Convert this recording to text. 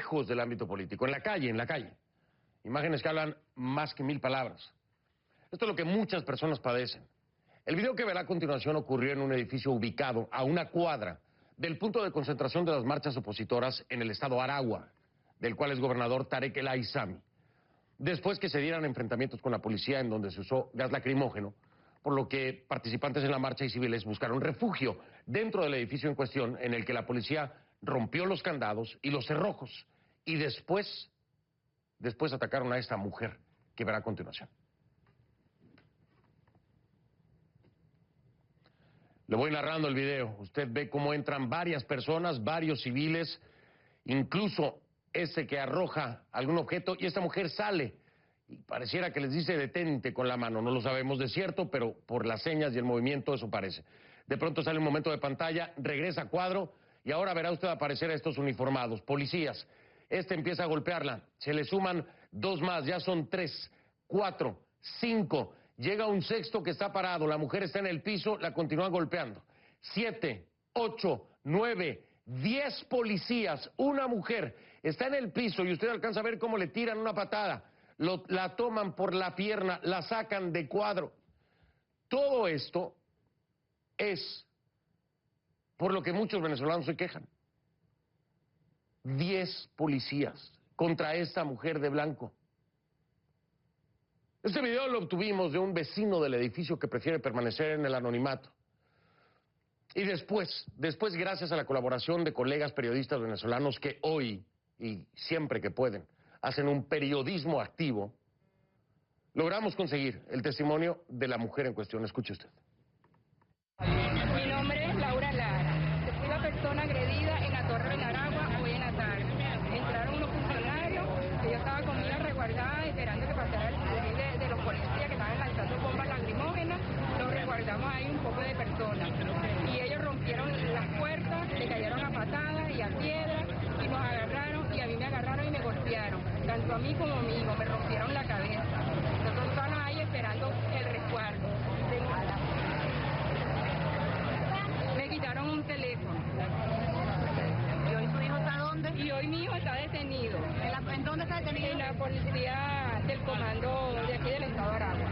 lejos del ámbito político, en la calle, en la calle. Imágenes que hablan más que 1000 palabras. Esto es lo que muchas personas padecen. El video que verá a continuación ocurrió en un edificio ubicado a una cuadra del punto de concentración de las marchas opositoras en el estado Aragua, del cual es gobernador Tarek El Aissami. Después que se dieran enfrentamientos con la policía en donde se usó gas lacrimógeno, por lo que participantes en la marcha y civiles buscaron refugio dentro del edificio en cuestión, en el que la policía rompió los candados y los cerrojos, y después atacaron a esta mujer que verá a continuación. Le voy narrando el video. Usted ve cómo entran varias personas, varios civiles, incluso ese que arroja algún objeto, y esta mujer sale y pareciera que les dice detente con la mano. No lo sabemos de cierto, pero por las señas y el movimiento eso parece. De pronto sale un momento de pantalla, regresa a cuadro y ahora verá usted aparecer a estos uniformados, policías. Este empieza a golpearla, se le suman 2 más, ya son 3, 4, 5. Llega un sexto que está parado, la mujer está en el piso, la continúan golpeando. 7, 8, 9, 10 policías, una mujer está en el piso y usted alcanza a ver cómo le tiran una patada, la toman por la pierna, la sacan de cuadro. Todo esto es por lo que muchos venezolanos se quejan. 10 policías contra esta mujer de blanco. Este video lo obtuvimos de un vecino del edificio que prefiere permanecer en el anonimato. Y después, gracias a la colaboración de colegas periodistas venezolanos que hoy, y siempre que pueden, hacen un periodismo activo, logramos conseguir el testimonio de la mujer en cuestión. Escuche usted. Mi nombre es Laura Lara. Yo fui la persona agredida en la Torre de Aragua hoy en la tarde. Entraron unos funcionarios, que yo estaba con mira resguardada esperando que pasara el civil de los policías que estaban lanzando bombas lacrimógenas. Los resguardamos ahí un poco de personas. Y ellos rompieron las puertas, le cayeron a patadas y a piedras y nos agarraron y a mí me agarraron y me golpearon. Tanto a mí como a mi hijo, me rompieron la cabeza. Nosotros estábamos ahí esperando el resguardo. Me quitaron un teléfono. ¿Y hoy su hijo está dónde? Y hoy mi hijo está detenido. ¿En dónde está detenido? En la policía del comando de aquí del estado de Aragua.